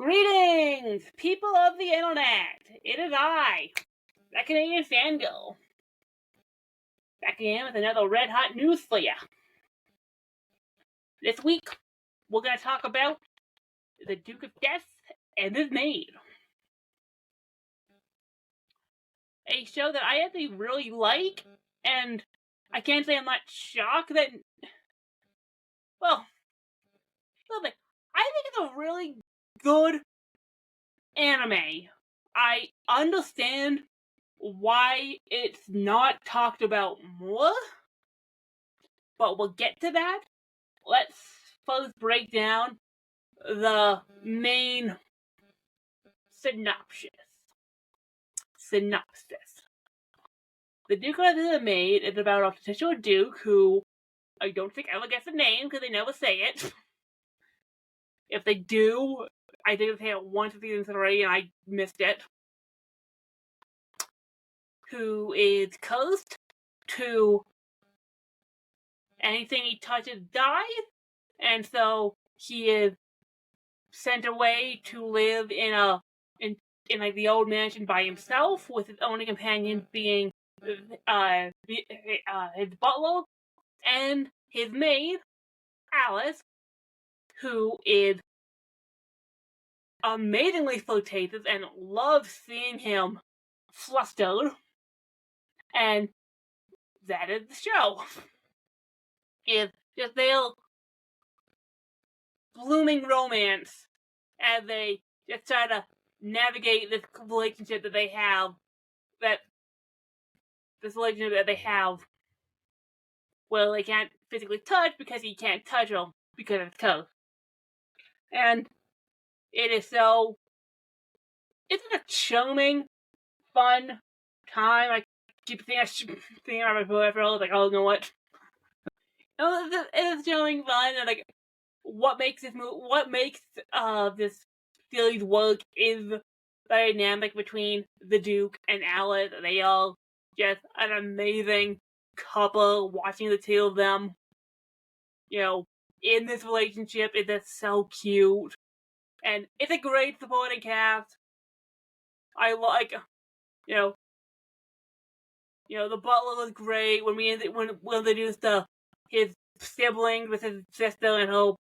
Greetings, people of the internet! It is I, that Canadian fangirl, back again with another red-hot news for ya. This week, we're going to talk about the Duke of Death and his maid. A show that I actually really like, and I can't say I'm not shocked that... Well, I think it's a really good anime. I understand why it's not talked about more, but we'll get to that. Let's first break down the main synopsis. The Duke of the Maid is about a potential duke who I don't think ever gets a name because they never say it. If they do, I think they say it once in season 3 and I missed it. Who is cursed to anything he touches dies, and so he is sent away to live in like the old mansion by himself, with his only companion being his butler and his maid, Alice, who is amazingly flirtatious and loves seeing him flustered. And that is the show. It's just their blooming romance as they just try to navigate this relationship that they have, well, they can't physically touch because he can't touch her because of his coat. And it's a charming, fun time. I keep thinking about my peripheral, like, oh, you know what? It's charming, fun, and like, what makes this series work is the dynamic between the Duke and Alice. They are just an amazing couple. Watching the two of them, in this relationship, is just so cute, and it's a great supporting cast. I like, the butler was great when we introduced his siblings with his sister and her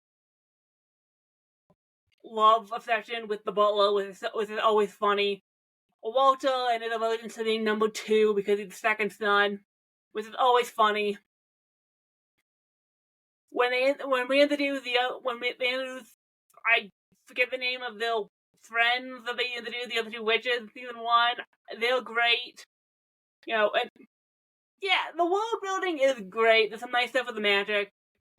love affection with the butler, which is always funny. Walter ended up to being number 2 because he's the second son, which is always funny. When they introduced, I forget the name of their friends that they introduced, the other 2 witches in season 1. They're great. And yeah, the world building is great. There's some nice stuff with the magic.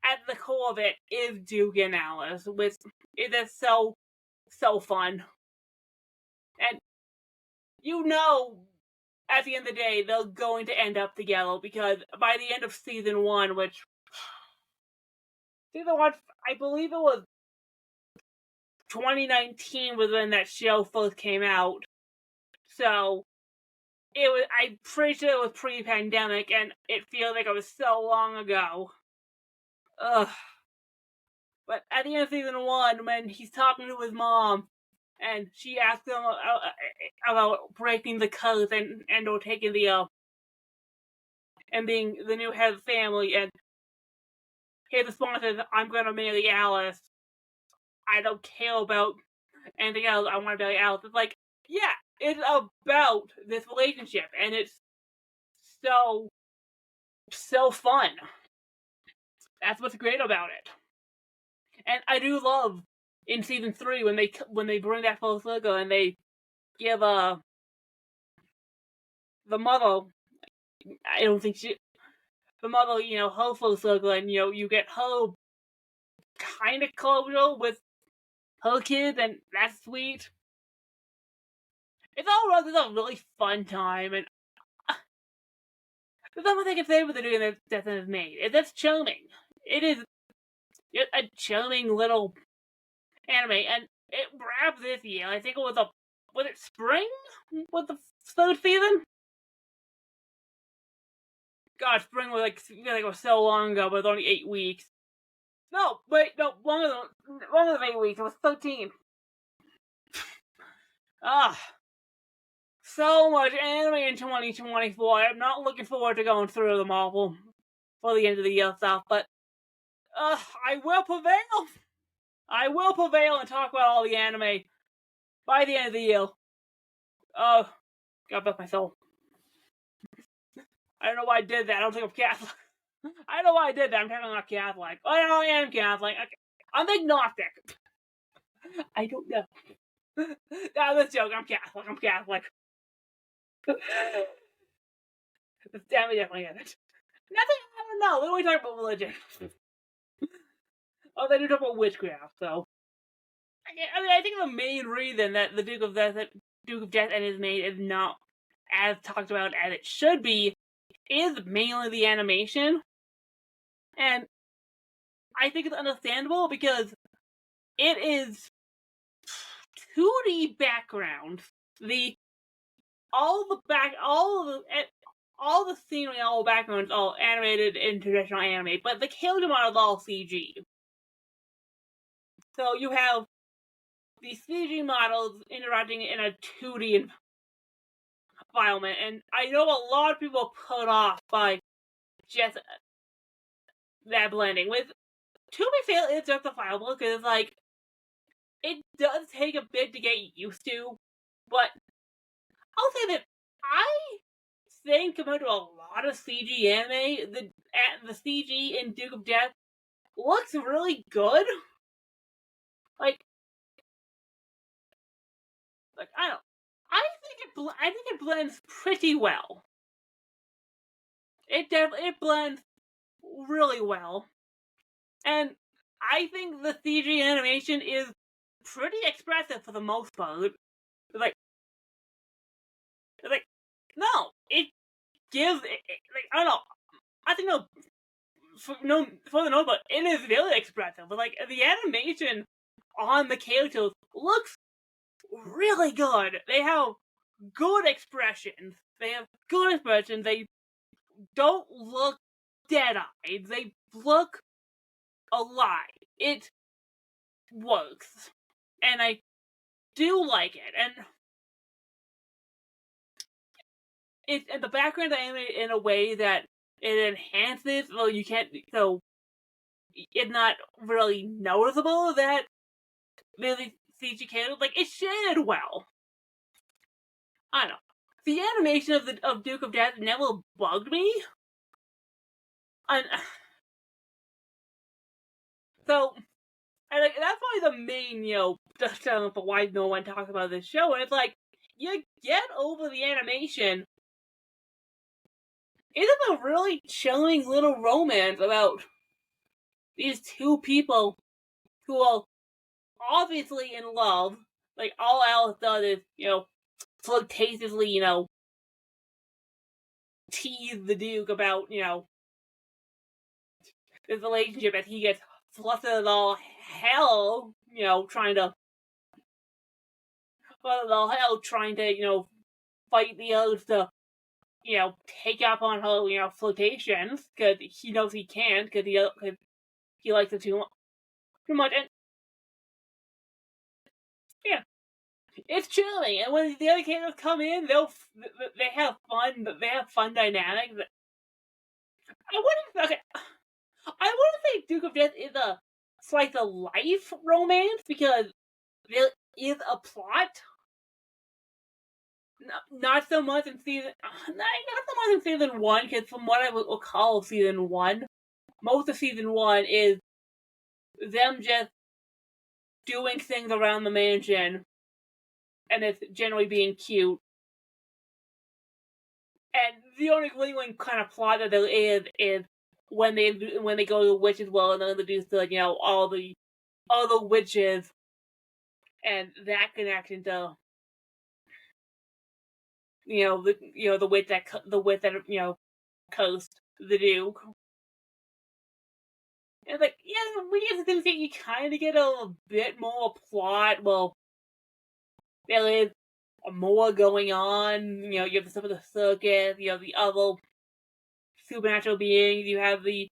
At the core of it is Duke and Alice, which is so fun. And at the end of the day, they're going to end up together, because by the end of season 1, I believe it was 2019 was when that show first came out. So I'm pretty sure it was pre-pandemic, and it feels like it was so long ago. Ugh. But at the end of season 1, when he's talking to his mom, and she asks him about breaking the curse and or taking and being the new head of the family, and his response is, "I'm gonna marry Alice. I don't care about anything else. I want to marry Alice." It's like, yeah, it's about this relationship, and it's so fun. That's what's great about it. And I do love in season 3 when they bring that full circle and they give the mother, I don't think the mother, her full circle, and you get her kind of closure with her kids, and that's sweet. It's a really fun time, and there's nothing I can say with the doing that is made. It's charming. It is a charming little anime, and it wrapped this year. I think it was it spring? Was the 3rd season? God, spring was it was so long ago, but it was only 8 weeks. No, wait, no, longer than 8 weeks. It was 13. So much anime in 2024. I'm not looking forward to going through them all for the end of the year stuff, but I will prevail. I will prevail and talk about all the anime by the end of the year. Oh, God bless my soul. I don't know why I did that. I don't think I'm Catholic. I don't know why I did that. I'm technically not Catholic. Oh, no, I am Catholic. Okay. I'm agnostic. I don't know. No, that's a joke. I'm Catholic. I'm Catholic. Damn it, definitely isn't. Nothing, I don't know. What are we talking about religion? Oh, they do talk about witchcraft, so. I mean, I think the main reason that the Duke of Death and his maid is not as talked about as it should be is mainly the animation. And I think it's understandable because it is 2D background. All the scenery, all the backgrounds, all animated in traditional anime, but the character model is all CG. So you have these CG models interacting in a 2D environment, and I know a lot of people are put off by just that blending. To be fair, it's justifiable because it does take a bit to get used to, but I'll say that I think compared to a lot of CG anime, the CG in Duke of Death looks really good. I don't. I think it blends pretty well. It blends really well, and I think the CG animation is pretty expressive for the most part. Like, no, it gives I don't know. I think for the most part, it is very expressive. But the animation on the characters looks really good. They have good expressions. They don't look dead-eyed. They look alive. It works. And I do like it. And the background is animated in a way that it enhances, so it's not really noticeable that really CG characters, it's shaded well. I don't know. The animation of Duke of Death never bugged me. And so, that's probably the main, just for why no one talks about this show. And it's you get over the animation. Isn't a really chilling little romance about these two people who are obviously in love. All Alice does is, flirtatiously, tease the Duke about, this relationship as he gets flustered as all hell, trying to fight the others to, take up on her, flirtations, because he knows he can't, because he likes it too much, and yeah, it's chilling, and when the other characters come in, they have fun dynamics. I wouldn't say Duke of Death is a slice of life romance, because there is a plot. Not so much in season 1, because from what I would recall season 1, most of season 1 is them just doing things around the mansion, and it's generally being cute. And the only lingering kind of plot that there is when they go to the witch's well and they're introduced to all the witches, and that connection to the witch that cursed the Duke. And we get to think you kind of get a bit more plot. Well, there is more going on. You have some of the circus. You have the other supernatural beings. You have the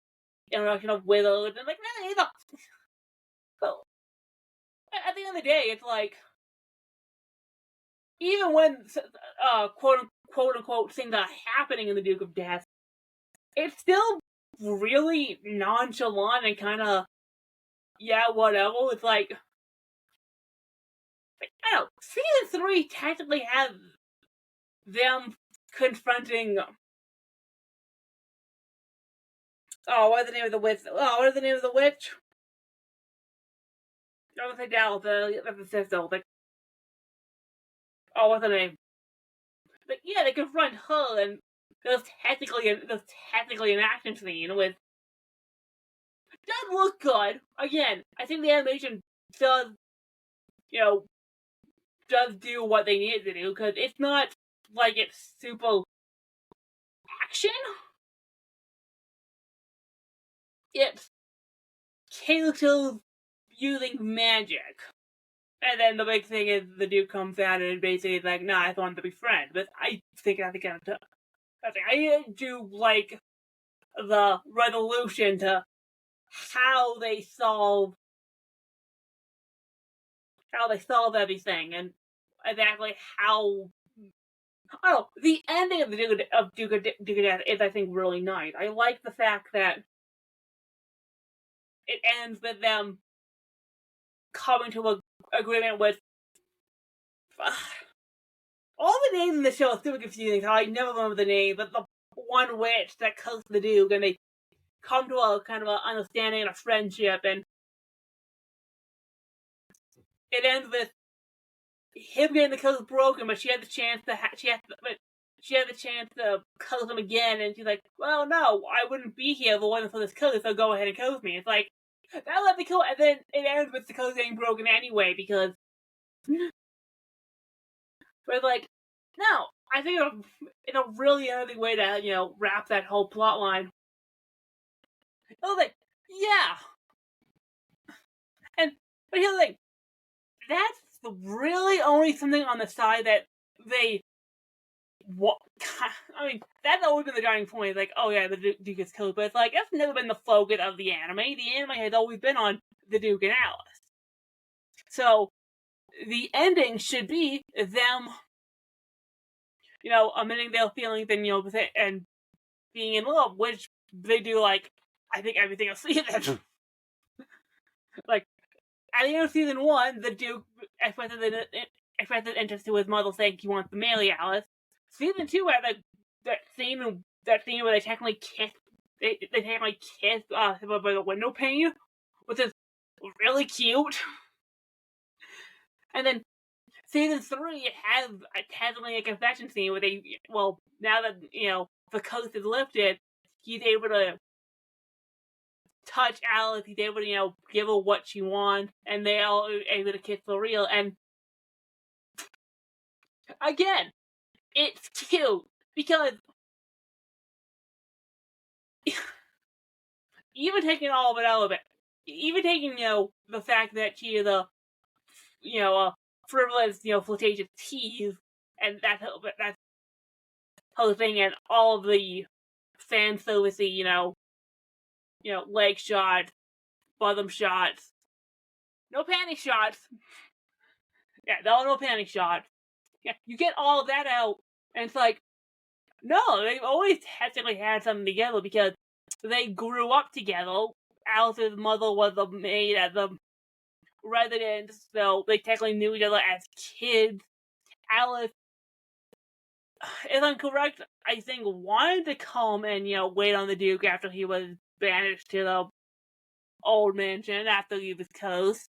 introduction of wizards, and so at the end of the day, it's even when quote unquote things are happening in the Duke of Death, it's still really nonchalant and kind of whatever. It's like I don't know. Season 3 technically has them confronting. Oh, what's the name of the witch? Oh, what is the name of the witch? I was like Dallas, the sister. Like, oh, what's her name? Like, yeah, they confront her, and there's technically an action scene with. Doesn't look good. Again, I think the animation does, does do what they need to do, because it's not like it's super action. It's characters using magic. And then the big thing is the dude comes out and basically is like, nah, I want to be friends. But I think I do like the resolution to how they solve everything and exactly how. I don't know, the ending of the Duke of Death is, I think, really nice. I like the fact that it ends with them coming to an agreement with. All the names in the show are super confusing. How I never remember the name, but the one witch that cursed the Duke, and they come to a kind of an understanding and a friendship, and it ends with him getting the curse broken, but she had the chance to curse him again, and she's like, well, no, I wouldn't be here if it wasn't for this curse, so go ahead and curse me. It's like, that let me cool, and then it ends with the curse getting broken anyway, because but it's like, no, I think it's a really interesting way to, wrap that whole plot line. I was like, yeah. But here's the thing, that's really only something on the side that they. I mean, that's always been the driving point. Like, oh yeah, the Duke is killed, but it's like that's never been the focus of the anime. The anime has always been on the Duke and Alice. So the ending should be them, admitting their feelings and and being in love, which they do. Like, I think everything else season. Like at the end of season 1, the Duke expressed his interest to his mother, saying he wants to marry Alice. Season 2 had that scene where they technically kiss. They technically kiss by the window pane, which is really cute. And then season 3, it has technically a confession scene where now that the curse is lifted, he's able to touch Alice. He's able to give her what she wants, and they're all able to kiss for real. And again, it's cute because even taking all of it out of it, even taking the fact that she is a frivolous flirtatious tease, and that's whole thing, and all of the fan servicey leg shots, bottom shots, no panty shots. Yeah, no panty shots. Yeah, you get all of that out, and it's like, no, they've always technically had something together because they grew up together. Alice's mother was a maid at the residence, so they technically knew each other as kids. Alice, if I'm correct, I think wanted to come and wait on the Duke after he was banished to the old mansion after he was cursed,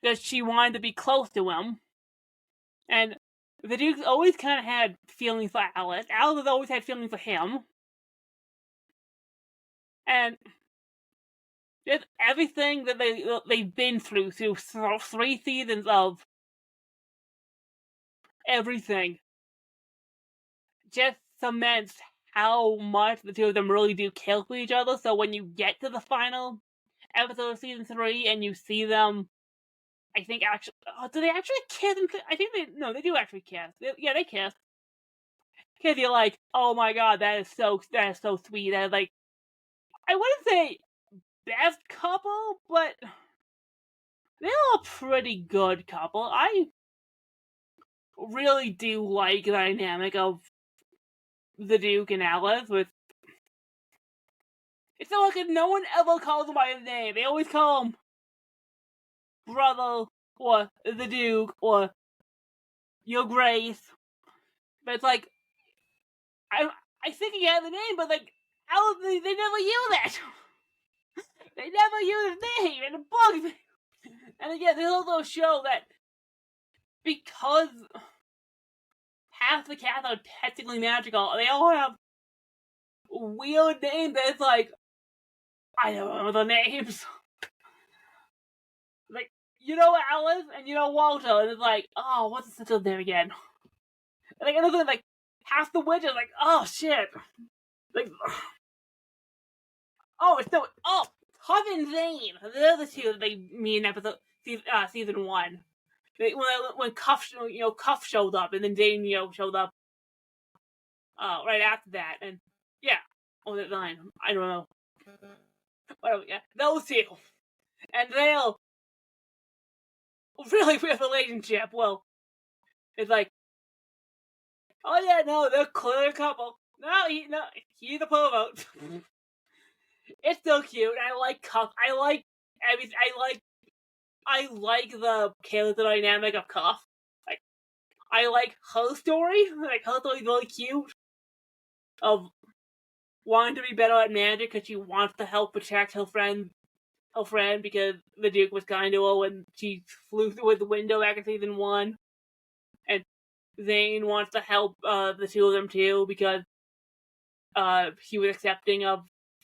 because she wanted to be close to him. And the Duke's always kind of had feelings for Alice. Alice has always had feelings for him. And just everything that they've been through 3 seasons of everything just cements how much the two of them really do care for each other. So when you get to the final episode of season 3 and you see them, I think actually, do they actually kiss? I think they do actually kiss. They kiss. Because you're like, oh my god, that is so sweet. That is like, I wouldn't say best couple, but they're a pretty good couple. really do like the dynamic of the Duke and Alice. With it's not like no one ever calls him by his name. They always call him brother or the Duke or Your Grace. But it's like I think he had the name, but like Alice, they never use it. They never use his name, and it bugs me. And again, they also show that because half the cats are technically magical, they all have weird names that it's like, I don't remember the names. Like, you know Alice and you know Walter, and it's like, oh, what's the sister's name again? And like, another like, half the witches, like, oh shit. Like, Hub and Zane. They're the two that they meet in episode season 1. When Cuff showed up, and then Zane showed up right after that, and yeah, was it 9? I don't know. Whatever, yeah, those two, and they'll really weird relationship. Well, it's like, oh yeah, no, they're clearly a couple. No, he's a pervert. It's so cute. I like Cuff. I like the character dynamic of Cuff. Like, I like her story. Like, her story's really cute. Of wanting to be better at magic because she wants to help protect her friend because the Duke was kind to her when she flew through the window back in season 1. And Zane wants to help the two of them too because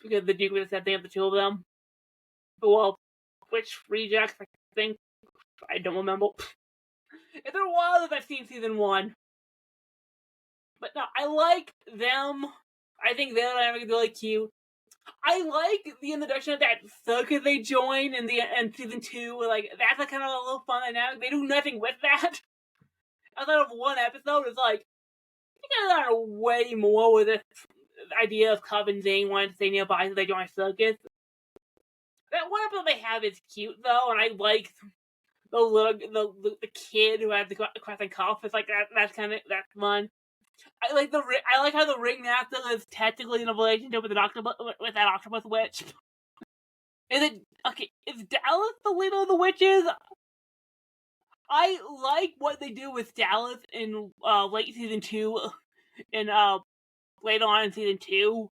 because the Duke was accepting of the two of them. Well, which rejects, I think, I don't remember. It's been a while since I've seen season 1. But no, I like them. I think their dynamic is really cute. I like the introduction of that circus they join in season 2. Like, that's a kind of a little fun dynamic. They do nothing with that. Outside of one episode, it's like, you can learn way more with this idea of Cub and Zane wanting to stay nearby so they join a circus. That one episode they have is cute though, and I like the kid who has the crescent cuff. It's like that's fun. I like how the ringmaster is technically in a relationship with that octopus witch. Is Dallas the leader of the witches? I like what they do with Dallas in late season 2, and later on in season 2.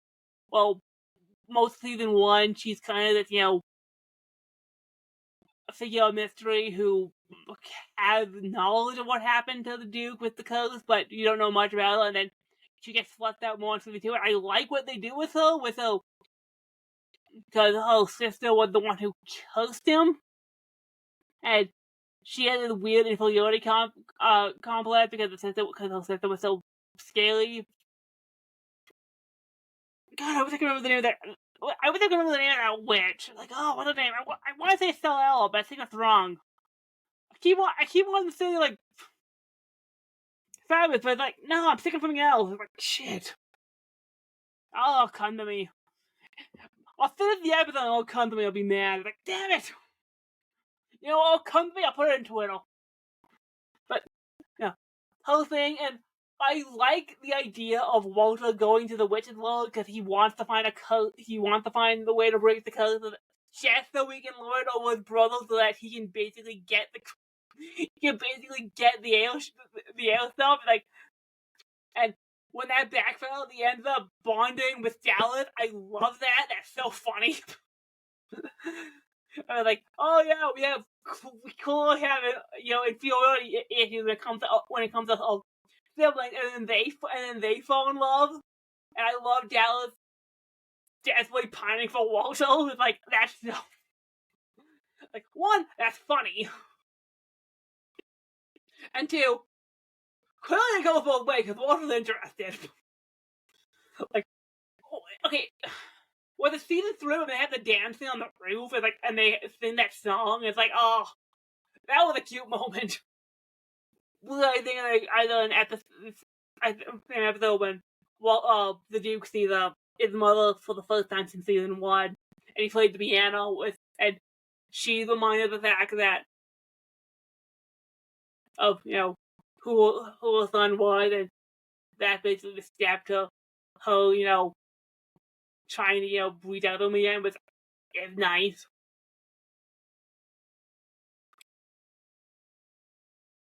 Well, most of season 1, she's kind of this a figure of mystery who has knowledge of what happened to the Duke with the coast, but you don't know much about her, and then she gets fleshed out more in season 2. And I like what they do with her, because her sister was the one who cursed him, and she had this weird inferiority complex because her sister was so scaly. God, I wish I could remember the name of that. I wish I could remember the name of that witch. Like, oh, what's her name? I want to say Stella, but I think that's wrong. I keep wanting to say like Fabulous, but it's like, no, I'm thinking something else. It's like, shit. Oh, it'll come to me. I'll finish the episode and it'll come to me. I'll be mad. It's like, damn it. It'll come to me. I'll put it in Twitter. But yeah, whole thing, and I like the idea of Walter going to the witch's world because he wants to find he wants to find the way to break the curse just so he can lord over his brother so that he can basically get the ale stuff. Like, and when that backfell, he ends up bonding with Dallas. I love that. That's so funny. I was like, oh yeah, we cool having inferiority issues when it comes to siblings, and then they fall in love. And I love Dallas desperately pining for Walter. It's like, that's so, like, one, that's funny, and two, clearly it goes both ways because Walter's interested. Like, okay, well, the season 3 when they had the dancing on the roof, and they sing that song, it's like, oh, that was a cute moment. I think either in episode when the Duke sees his mother for the first time since season 1, and he played the piano and she's reminded of the fact that who her son was, and that basically the step to her, trying to, breathe out him again was nice.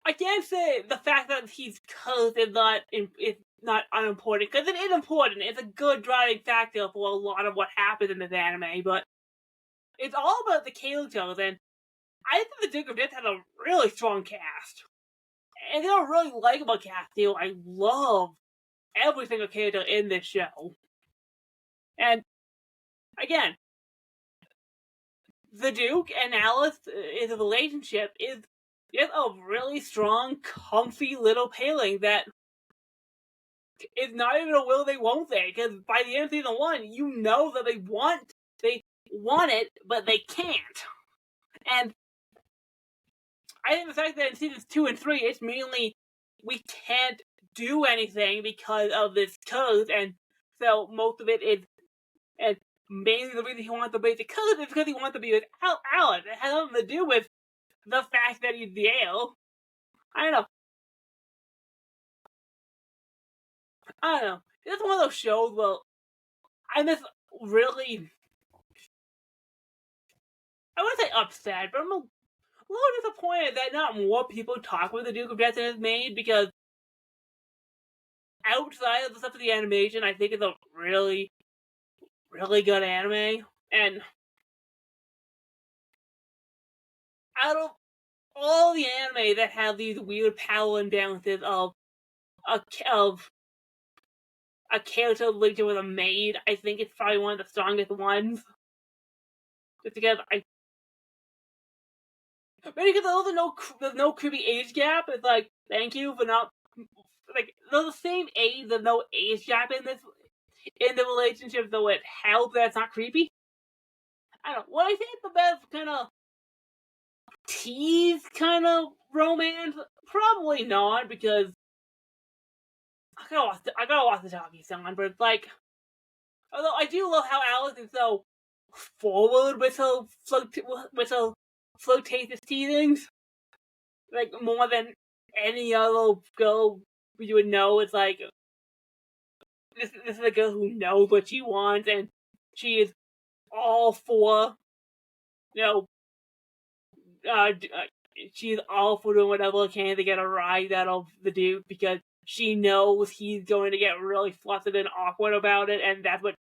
I can't say the fact that he's cursed is not unimportant, because it is important. It's a good driving factor for a lot of what happens in this anime, but it's all about the characters, and I think the Duke of Death has a really strong cast. And they're a really likable cast too. I love every single character in this show. And again, the Duke and Alice is a relationship is a really strong, comfy little pairing that is not even a will they won't they, because by the end of season 1, you know that they want it, but they can't. And I think the fact that in seasons 2 and 3, it's mainly we can't do anything because of this code, and so most of it is, and mainly the reason he wants to break the code is because he wants to be with Alice. It has nothing to do with the fact that he's Yale. I don't know. It's one of those shows where I'm just really, I wouldn't say upset, but I'm a little disappointed that not more people talk about the Duke of Death in his maid, because outside of the stuff of the animation, I think it's a really, really good anime. And out of all the anime that have these weird power imbalances of a character linked with a maid, I think it's probably one of the strongest ones. Just because maybe because there's no creepy age gap. It's like, thank you for not, like, they're the same age. There's no age gap in the relationship, though it helps that it's not creepy. I don't know. What I think the best kind of tease kind of romance, probably not, because I gotta watch the Taki-san, but it's like, although I do love how Alice is so forward with her flirtatious teasings, like more than any other girl you would know. It's like this is a girl who knows what she wants, and she is all for, she's all for doing whatever she can to get a rise out of the Duke, because she knows he's going to get really flustered and awkward about it, and that's what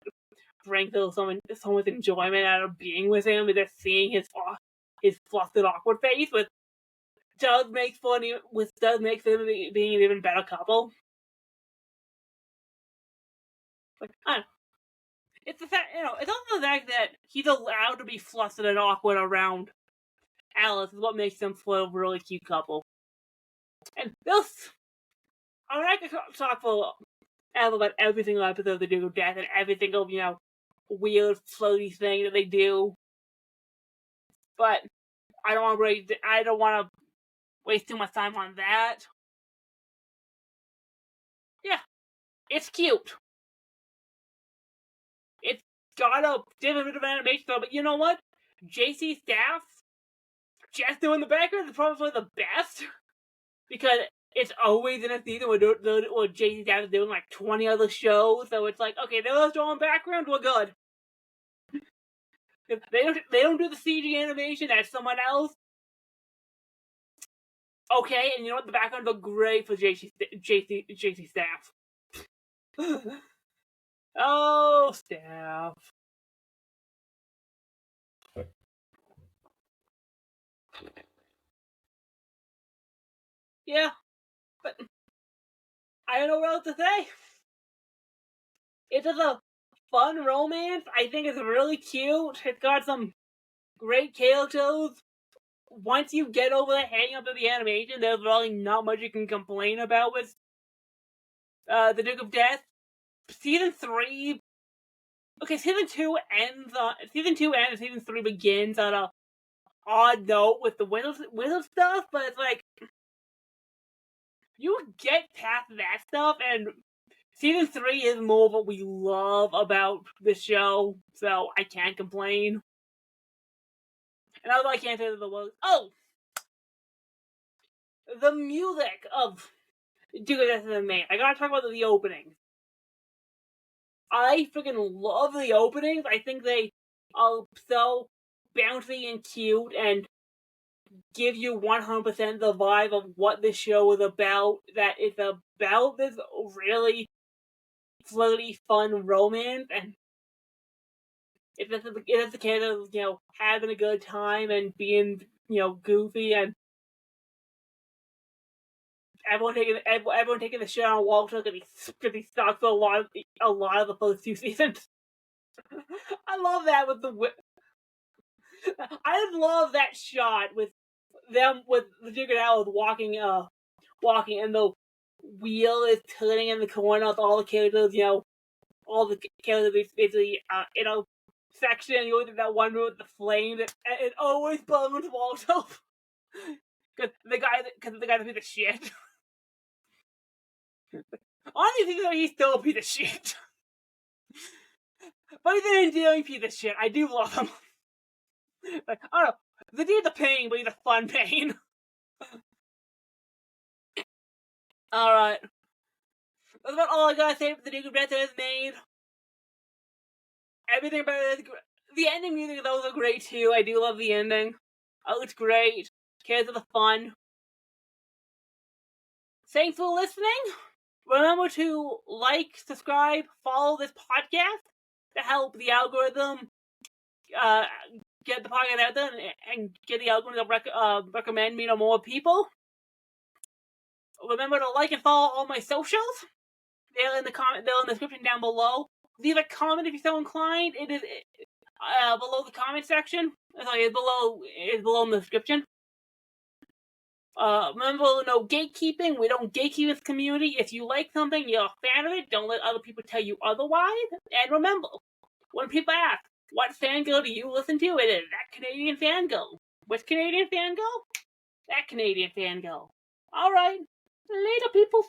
brings her so much enjoyment out of being with him, is just seeing his flustered, awkward face, which does make them being an even better couple. Like, I don't know. It's the fact, it's also the fact that he's allowed to be flustered and awkward around Alice is what makes them a really cute couple. And this, I could talk for about every single episode of The Duke of Death and every single, weird, floaty thing that they do. But I don't want to waste too much time on that. Yeah, it's cute. It's got a different bit of animation though, but you know what? JC Staff just doing the background is probably the best, because it's always in a season where JC Staff is doing like 20 other shows, so it's like, okay, they're doing background, we're good. If they don't do the CG animation, that's someone else. Okay, and you know what? The backgrounds look great for JC Staff. Oh, Staff. Yeah, but I don't know what else to say. It's just a fun romance. I think it's really cute. It's got some great characters. Once you get over the hang up of the animation, there's really not much you can complain about with The Duke of Death. Season 3... Okay, Season 2 ends and Season 3 begins on a odd note with the wizard stuff, but it's like, you get past that stuff, and Season 3 is more of what we love about the show, so I can't complain. And although I can't say the words, the music of do this as a main. I gotta talk about the openings. I freaking love the openings. I think they are so bouncy and cute and give you 100% the vibe of what this show is about. That it's about this really floaty, fun romance, and it's the kid of, having a good time and being, goofy, and everyone taking the shit on Walter because he sucks a lot of the first 2 seasons. I love that with the I love that shot with them with the Duke and Alice walking and the wheel is turning in the corner with all the characters, all the characters basically in a section. You look at that one room with the flame, and it always burns Walter because the guy that piece of shit. Honestly, he's still a piece of shit. But he's an endearing piece of shit. I do love him. Like, I don't know. The dude's a pain, but he's a fun pain. Alright. That's about all I gotta say for the Duke of Breath is made. Everything about it is great. The ending music is also great too. I do love the ending. Oh, it's great. Cares of the fun. Thanks for listening. Remember to like, subscribe, follow this podcast to help the algorithm get the podcast out there and get the algorithm to recommend me to more people. Remember to like and follow all my socials. They're in the description down below. Leave a comment if you're so inclined. It is below the comment section. Sorry, it's below in the description. Remember, no gatekeeping. We don't gatekeep this community. If you like something, you're a fan of it, don't let other people tell you otherwise. And remember, when people ask, what fangirl do you listen to? It is That Canadian Fangirl. Which Canadian Fangirl? That Canadian Fangirl. Alright. Later, people.